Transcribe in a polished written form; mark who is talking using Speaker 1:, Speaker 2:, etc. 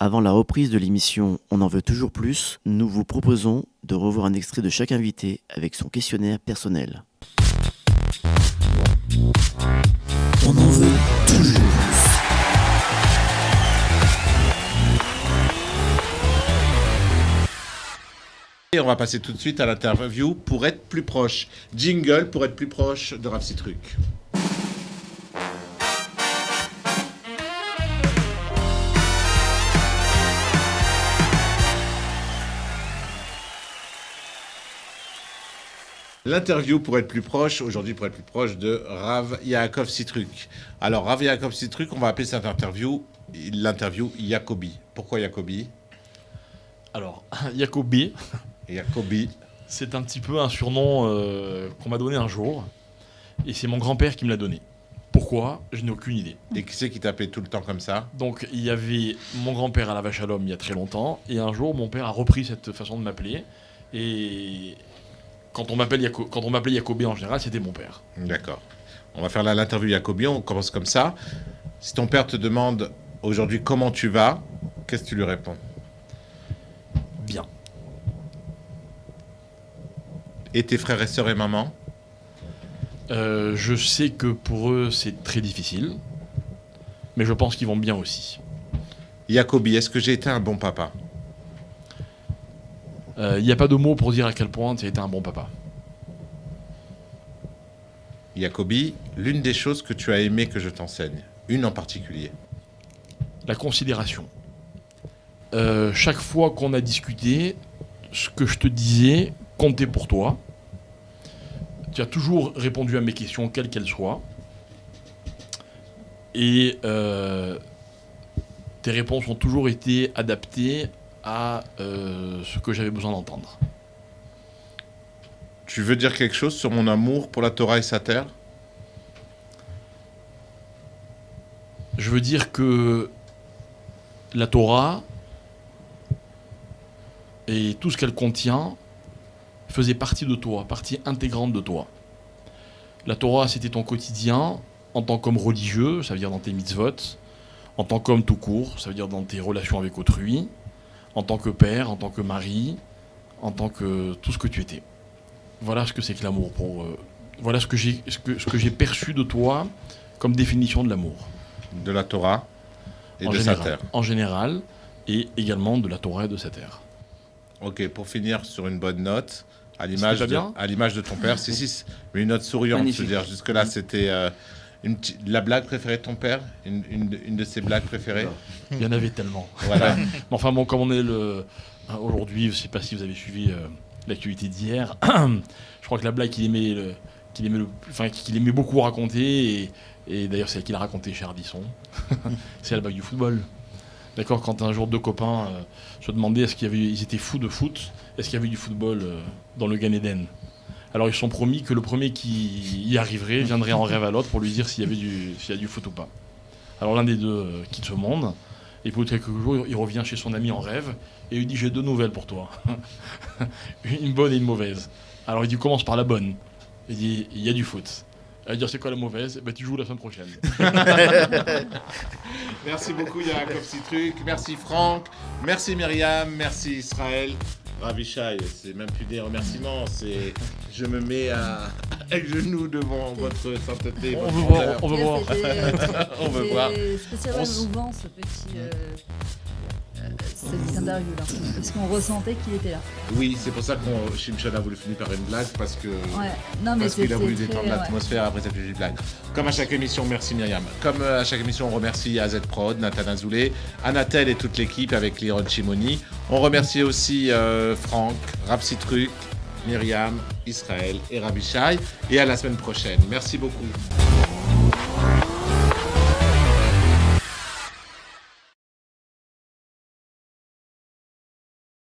Speaker 1: Avant la reprise de l'émission On en veut toujours plus, nous vous proposons de revoir un extrait de chaque invité avec son questionnaire personnel. On en veut toujours plus.
Speaker 2: Et on va passer tout de suite à l'interview pour être plus proche. Jingle pour être plus proche de Rav Sitruk. L'interview pour être plus proche, aujourd'hui pour être plus proche de Rav Yaakov Sitruk. Alors Rav Yaakov Sitruk, on va appeler cette interview l'interview Yacobi. Pourquoi Yacobi ?
Speaker 3: Alors, Yacobi, c'est un petit peu un surnom qu'on m'a donné un jour, et c'est mon grand-père qui me l'a donné. Pourquoi ? Je n'ai aucune idée.
Speaker 2: Et qui c'est qui t'appelait tout le temps comme ça ?
Speaker 3: Donc, il y avait mon grand-père à la Vache à l'Homme il y a très longtemps, et un jour, mon père a repris cette façon de m'appeler, et quand on m'appelait Yacobi en général, c'était mon père.
Speaker 2: D'accord. On va faire là l'interview Yacobi, on commence comme ça. Si ton père te demande aujourd'hui comment tu vas, qu'est-ce que tu lui réponds ?
Speaker 3: Bien.
Speaker 2: Et tes frères et sœurs et maman ?
Speaker 3: Je sais que pour eux, c'est très difficile, mais je pense qu'ils vont bien aussi.
Speaker 2: Yacobi, est-ce que j'ai été un bon papa ?
Speaker 3: Il n'y a pas de mots pour dire à quel point tu as été un bon papa.
Speaker 2: Yacobi, l'une des choses que tu as aimé que je t'enseigne, une en particulier.
Speaker 3: La considération. Chaque fois qu'on a discuté, ce que je te disais comptait pour toi. Tu as toujours répondu à mes questions, quelles qu'elles soient. Et tes réponses ont toujours été adaptées à ce que j'avais besoin d'entendre.
Speaker 2: Tu veux dire quelque chose sur mon amour pour la Torah et sa terre ?
Speaker 3: Je veux dire que la Torah et tout ce qu'elle contient faisait partie de toi, partie intégrante de toi. La Torah, c'était ton quotidien en tant qu'homme religieux, ça veut dire dans tes mitzvot, en tant qu'homme tout court, ça veut dire dans tes relations avec autrui, en tant que père, en tant que mari, en tant que tout ce que tu étais. Voilà ce que c'est que l'amour. Voilà ce que j'ai perçu de toi comme définition de l'amour.
Speaker 2: De la Torah et de sa terre.
Speaker 3: En général, et également de la Torah et de sa terre.
Speaker 2: Ok, pour finir sur une bonne note, à l'image de ton père, mais une note souriante, je veux dire, jusque-là, c'était la blague préférée de ton père, une de ses blagues préférées.
Speaker 3: Il y en avait tellement.
Speaker 2: Voilà.
Speaker 3: Mais enfin bon, comme on est aujourd'hui, je ne sais pas si vous avez suivi l'actualité d'hier, je crois que la blague qu'il aimait beaucoup raconter, et d'ailleurs c'est elle qu'il a raconté chez Ardisson, c'est la blague du football. D'accord, quand un jour deux copains se demandaient ils étaient fous de foot, est-ce qu'il y avait du football dans le Gan Eden ? Alors ils se sont promis que le premier qui y arriverait viendrait en rêve à l'autre pour lui dire s'il y a du foot ou pas. Alors l'un des deux quitte ce monde, et pour quelques jours il revient chez son ami en rêve, et il lui dit « J'ai deux nouvelles pour toi, une bonne et une mauvaise ». Alors il dit « Commence par la bonne ». Il dit « Il y a du foot ». Elle va dire c'est quoi la mauvaise ? Tu joues la semaine prochaine.
Speaker 2: Merci beaucoup Yaakov Sitruk, merci Franck, merci Myriam, merci Israël. Ravishai, c'est même plus des remerciements, c'est je me mets à genoux devant votre sainteté.
Speaker 3: On veut voir.
Speaker 2: On veut voir.
Speaker 4: C'est spécialement émouvant cette interview-là, parce qu'on ressentait qu'il était là.
Speaker 2: Oui, c'est pour ça que Shimshon a voulu finir par une blague, parce qu'il a voulu détendre l'atmosphère après cette petite blague. Comme à chaque émission, merci Myriam. Comme à chaque émission, on remercie AZ Prod, Nathan Azoulay, Anatel et toute l'équipe avec Liron Chimoni. On remercie aussi Franck, Rav Sitruk, Myriam, Israël et Ravishai. Et à la semaine prochaine. Merci beaucoup.